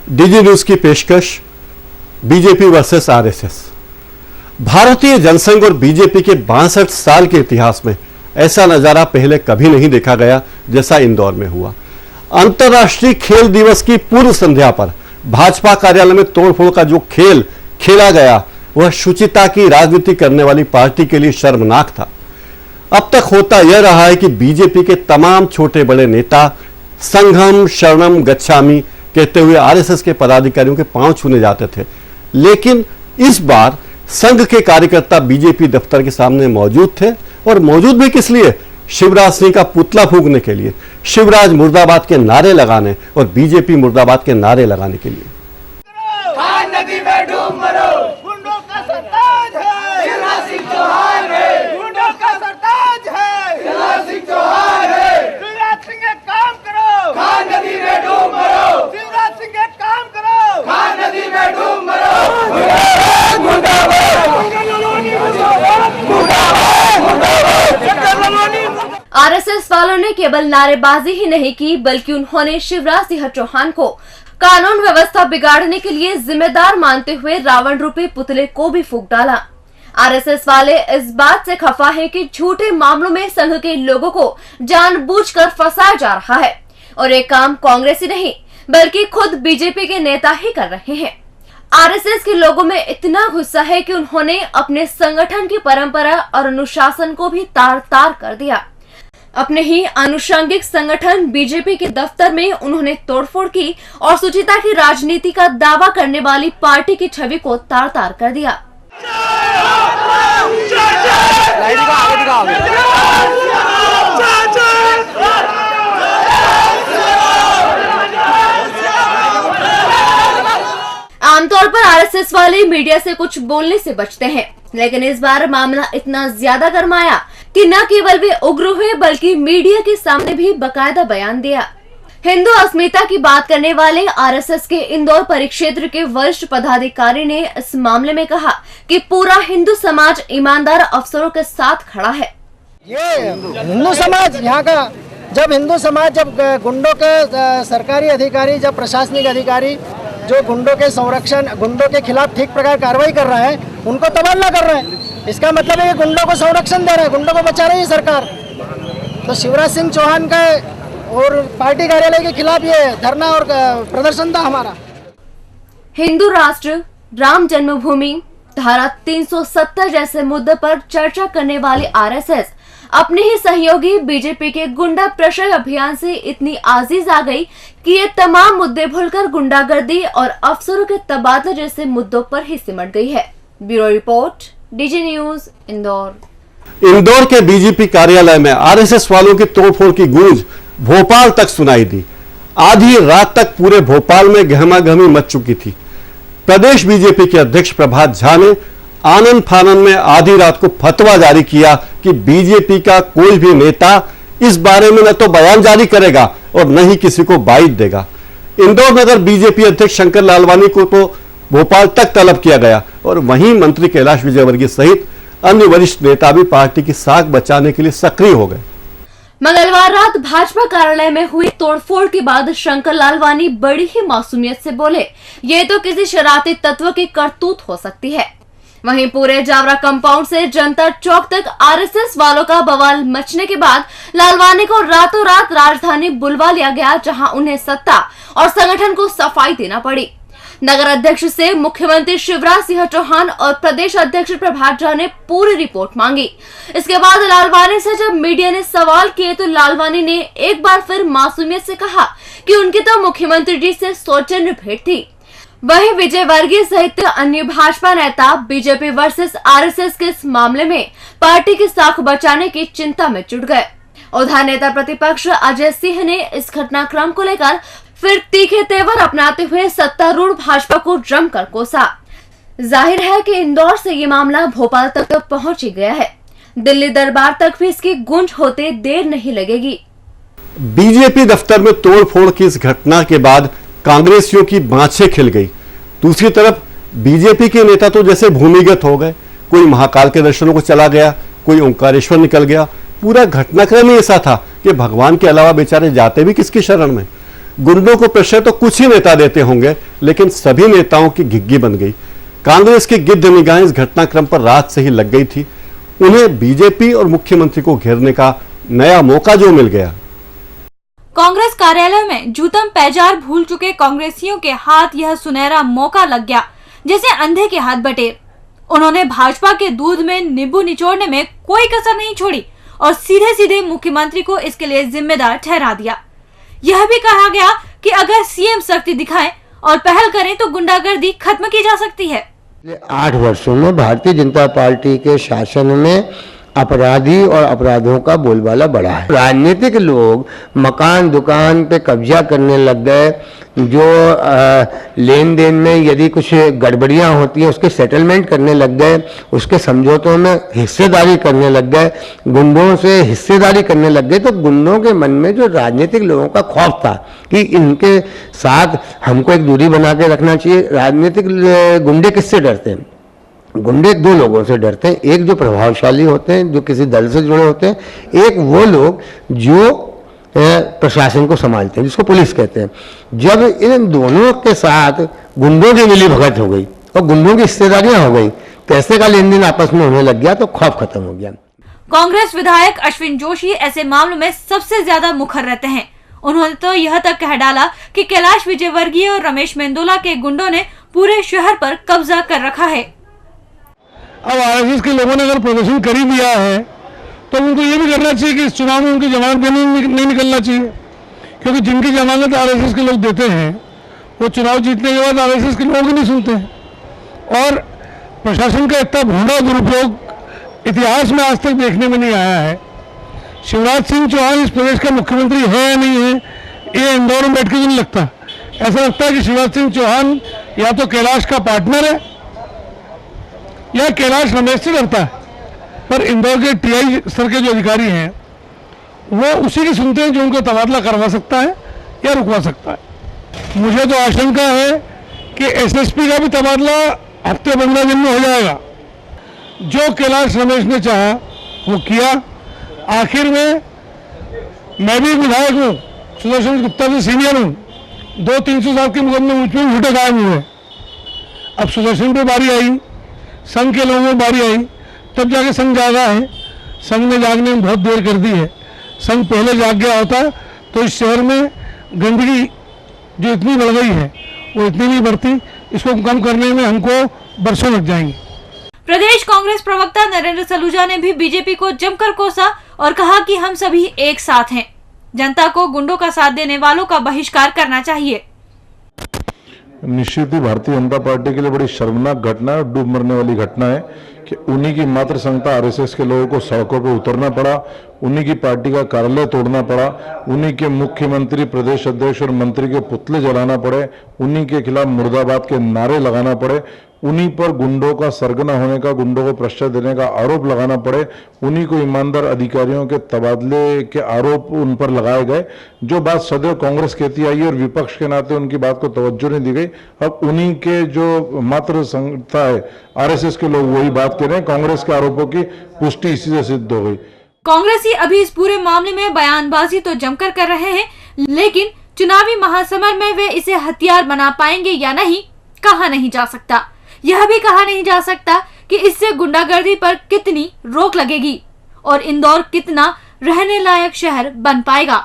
DG news की पेशकश BJP versus RSS. भारतीय जनसंघ और बीजेपी के 62 साल के इतिहास में ऐसा नजारा पहले कभी नहीं देखा गया जैसा इंदौर में हुआ। अंतर्राष्ट्रीय खेल दिवस की पूर्व संध्या पर भाजपा कार्यालय में तोड़फोड़ का जो खेल खेला गया वह शुचिता की राजनीति करने वाली पार्टी के लिए शर्मनाक था। अब तक होता यह रहा है कि बीजेपी के तमाम छोटे बड़े नेता संघम शरणम गच्छामि कहते हुए आरएसएस के पदाधिकारियों के पांव छूने जाते थे, लेकिन इस बार संघ के कार्यकर्ता बीजेपी दफ्तर के सामने मौजूद थे और मौजूद भी किस लिए? शिवराज सिंह का पुतला फूंकने के लिए, शिवराज मुर्दाबाद के नारे लगाने और बीजेपी मुर्दाबाद के नारे लगाने के लिए। नदी में डूब मरो, गुंडों का सरताज है शिवराज सिंह चौहान है, गुंडों का सरताज है शिवराज सिंह चौहान है। शिवराज सिंह एक काम करो, खान नदी में डूब मरो, शिवराज सिंह एक काम करो, खान नदी में डूब मरो। आरएसएस वालों ने केवल नारेबाजी ही नहीं की बल्कि उन्होंने शिवराज सिंह चौहान को कानून व्यवस्था बिगाड़ने के लिए जिम्मेदार मानते हुए रावण रूपी पुतले को भी फूंक डाला। आरएसएस वाले इस बात से खफा है कि झूठे मामलों में संघ के लोगों को जानबूझकर फंसाया जा रहा है और ये काम कांग्रेस ही नहीं बल्कि खुद बीजेपी के नेता ही कर रहे हैं। आरएसएस के लोगों में इतना गुस्सा है कि उन्होंने अपने संगठन की परंपरा और अनुशासन को भी तार तार कर दिया। अपने ही आनुषंगिक संगठन बीजेपी के दफ्तर में उन्होंने तोड़फोड़ की और शुचिता की राजनीति का दावा करने वाली पार्टी की छवि को तार तार कर दिया। आमतौर पर आरएसएस वाले मीडिया से कुछ बोलने से बचते हैं, लेकिन इस बार मामला इतना ज्यादा गरमाया कि न केवल वे उग्र हुए बल्कि मीडिया के सामने भी बकायदा बयान दिया। हिंदू अस्मिता की बात करने वाले आरएसएस के इंदौर परिक्षेत्र के वरिष्ठ पदाधिकारी ने इस मामले में कहा कि पूरा हिंदू समाज ईमानदार अफसरों के साथ खड़ा है। ये हिंदू समाज यहाँ का, जब हिंदू समाज, जब गुंडों के सरकारी अधिकारी, जब प्रशासनिक अधिकारी जो गुंडों के संरक्षण, गुंडों के खिलाफ ठीक प्रकार कार्रवाई कर रहे हैं, उनको तबादला कर रहे हैं, इसका मतलब है कि गुंडों को संरक्षण दे रहे हैं, गुंडों को बचा रही है सरकार। तो शिवराज सिंह चौहान का और पार्टी कार्यालय के खिलाफ ये धरना और प्रदर्शन था हमारा। हिंदू राष्ट्र, राम जन्मभूमि, धारा 370 जैसे मुद्दे पर चर्चा करने वाली आरएसएस अपने ही सहयोगी बीजेपी के गुंडा प्रशय अभियान से इतनी आजीज आ गई कि ये तमाम मुद्दे भूलकर गुंडागर्दी और अफसरों के तबादले जैसे मुद्दों पर ही सिमट गई है। Bureau report, DG news, Indore. Indore के बीजेपी कार्यालय में आरएसएस वालों की तोड़फोड़ की गूंज भोपाल तक सुनाई दी। आधी रात तक पूरे भोपाल में गहमागहमी मच चुकी थी। प्रदेश बीजेपी के अध्यक्ष प्रभात झा ने आनंद फानन में आधी रात को फतवा जारी किया कि बीजेपी का कोई भी नेता इस बारे में न तो बयान जारी करेगा और न ही किसी को बाइट देगा। इंदौर नगर बीजेपी अध्यक्ष शंकर लालवानी को तो भोपाल तक तलब किया गया और वहीं मंत्री कैलाश विजयवर्गीय सहित अन्य वरिष्ठ नेता भी पार्टी की साख बचाने के लिए सक्रिय हो गए। मंगलवार रात भाजपा कार्यालय में हुई तोड़फोड़ के बाद शंकर लालवानी बड़ी ही मासूमियत से बोले, ये तो किसी शरारती तत्व की करतूत हो सकती है। वहीं पूरे जावरा कंपाउंड से जनता चौक तक आरएसएस वालों का बवाल मचने के बाद लालवानी को रातों रात राजधानी बुलवा लिया गया, जहां उन्हें सत्ता और संगठन को सफाई देना पड़ी। नगर अध्यक्ष से मुख्यमंत्री शिवराज सिंह चौहान और प्रदेश अध्यक्ष प्रभात झा ने पूरी रिपोर्ट मांगी। इसके बाद लालवानी से जब मीडिया ने सवाल किए तो लालवानी ने एक बार फिर मासूमियत से कहा कि उनकी तो मुख्यमंत्री जी से सौजन्य भेंट थी। वहीं विजयवर्गीय सहित अन्य भाजपा नेता बीजेपी वर्सेस आरएसएस के इस मामले में पार्टी की साख बचाने की चिंता में जुट गए। उधर नेता प्रतिपक्ष अजय सिंह ने इस घटनाक्रम को लेकर फिर तीखे तेवर अपनाते हुए सत्तारूढ़ भाजपा को जमकर कोसा। जाहिर है कि इंदौर से ये मामला भोपाल तक पहुंच ही गया है। दिल्ली दरबार तक भी इसकी गूंज होते देर नहीं लगेगी। बीजेपी दफ्तर में तोड़फोड़ की इस घटना के बाद कांग्रेसियों की बाँछें खिल गई। दूसरी तरफ बीजेपी के नेता तो जैसे भूमिगत हो गए, कोई महाकाल के दर्शनों को चला गया, कोई ओंकारेश्वर निकल गया। पूरा घटनाक्रम ही ऐसा था कि भगवान के अलावा बेचारे जाते भी किसकी शरण में। गुंडों को प्रेशर तो कुछ ही नेता देते होंगे, लेकिन सभी नेताओं की घिग्गी बन गई। कांग्रेस की गिद्ध निगाहें इस घटनाक्रम पर रात से ही लग गई थी। उन्हें बीजेपी और मुख्यमंत्री को घेरने का नया मौका जो मिल गया। कांग्रेस कार्यालय में जूतम पैजार भूल चुके कांग्रेसियों के हाथ यह सुनहरा मौका लग गया, जैसे अंधे के हाथ बटेर। उन्होंने भाजपा के दूध में नींबू निचोड़ने में कोई कसर नहीं छोड़ी और सीधे सीधे मुख्यमंत्री को इसके लिए जिम्मेदार ठहरा दिया। यह भी कहा गया कि अगर सीएम सख्ती दिखाएं और पहल करें तो गुंडागर्दी खत्म की जा सकती है। 8 वर्षों में भारतीय जनता पार्टी के शासन में अपराधी और अपराधों का बोलबाला बढ़ा है। राजनीतिक लोग मकान दुकान पे कब्जा करने लग गए, जो लेन देन में यदि कुछ गड़बड़ियां होती हैं उसके सेटलमेंट करने लग गए, उसके समझौतों में हिस्सेदारी करने लग गए, गुंडों से हिस्सेदारी करने लग गए। तो गुंडों के मन में जो राजनीतिक लोगों का खौफ था कि इनके साथ हमको एक दूरी बना के रखना चाहिए। राजनीतिक गुंडे किससे डरते हैं? गुंडे 2 लोगों से डरते हैं, एक जो प्रभावशाली होते हैं, जो किसी दल से जुड़े होते हैं, एक वो लोग जो प्रशासन को संभालते हैं, जिसको पुलिस कहते हैं। जब इन दोनों के साथ गुंडों की मिली भगत हो गई और गुंडों की हिस्सेदारियां हो गई, पैसे का लेन देन आपस में होने लग गया, तो खौफ खत्म हो गया। कांग्रेस विधायक अश्विन जोशी ऐसे मामलों में सबसे ज्यादा मुखर रहते हैं। उन्होंने तो यह तक कह डाला कि कैलाश विजयवर्गीय और रमेश मेंदोला के गुंडों ने पूरे शहर पर कब्जा कर रखा है। अब आरएसएस के लोगों ने अगर प्रदर्शन कर ही दिया है तो उनको ये भी करना चाहिए कि इस चुनाव में उनकी जमानत भी नहीं निकलना चाहिए, क्योंकि जिनकी जमानत आरएसएस के लोग देते हैं वो चुनाव जीतने के बाद आरएसएस के लोग ही नहीं सुनते हैं। और प्रशासन का इतना भोंडा दुरुपयोग इतिहास में आज तक देखने में नहीं आया है। शिवराज सिंह चौहान इस प्रदेश का मुख्यमंत्री है या नहीं है, ये इंदौर में बैठ के नहीं लगता। ऐसा लगता है कि शिवराज सिंह चौहान या तो कैलाश का पार्टनर है या कैलाश रमेश से डरता है। पर इंदौर के टीआई स्तर के जो अधिकारी हैं वो उसी की सुनते हैं जो उनको तबादला करवा सकता है या रुकवा सकता है। मुझे तो आशंका है कि एसएसपी का भी तबादला हफ्ते 15 दिन में हो जाएगा। जो कैलाश रमेश ने चाहा वो किया। आखिर में मैं भी विधायक हूँ, सुदर्शन गुप्ता से सीनियर हूँ, 200-300 के मुकदमे मुझ पर उल्टे कायम हुए। अब सुदर्शन पे बारी आई, संघ के लोगों में बारी आई, तब जाके संघ जागा है। संघ ने जागने में बहुत देर कर दी है। संघ पहले जाग गया होता तो इस शहर में गंदगी जो इतनी बढ़ गई है वो इतनी नहीं बढ़ती। इसको कम करने में हमको बरसों लग जाएंगे। प्रदेश कांग्रेस प्रवक्ता नरेंद्र सलूजा ने भी बीजेपी को जमकर कोसा और कहा कि हम सभी एक साथ हैं। जनता को गुंडों का साथ देने वालों का बहिष्कार करना चाहिए। निश्चित ही भारतीय जनता पार्टी के लिए बड़ी शर्मनाक घटना है और डूब मरने वाली घटना है कि उन्हीं की मात्र संगठन आरएसएस के लोगों को सड़कों पर उतरना पड़ा, उन्हीं की पार्टी का कार्यालय तोड़ना पड़ा, उन्हीं के मुख्यमंत्री, प्रदेश अध्यक्ष और मंत्री के पुतले जलाना पड़े, उन्हीं के खिलाफ मुर्दाबाद के नारे लगाना पड़े, उन्हीं पर गुंडों का सरगना होने का, गुंडों को प्रश्रय देने का आरोप लगाना पड़े, उन्हीं को ईमानदार अधिकारियों के तबादले के आरोप उन पर लगाए गए। जो बात सदैव कांग्रेस कहती आई और विपक्ष के नाते उनकी बात को तवज्जो नहीं दी गई। अब उन्हीं के जो मात्र संस्था है आरएसएस के लोग वही बात कह रहे हैं। कांग्रेस के आरोपों की पुष्टि इसी से सिद्ध हो गई। कांग्रेसी अभी इस पूरे मामले में बयानबाजी तो जमकर कर रहे हैं, लेकिन चुनावी महासमर में वे इसे हथियार बना पाएंगे या नहीं कहा नहीं जा सकता। यह भी कहा नहीं जा सकता कि इससे गुंडागर्दी पर कितनी रोक लगेगी और इंदौर कितना रहने लायक शहर बन पाएगा।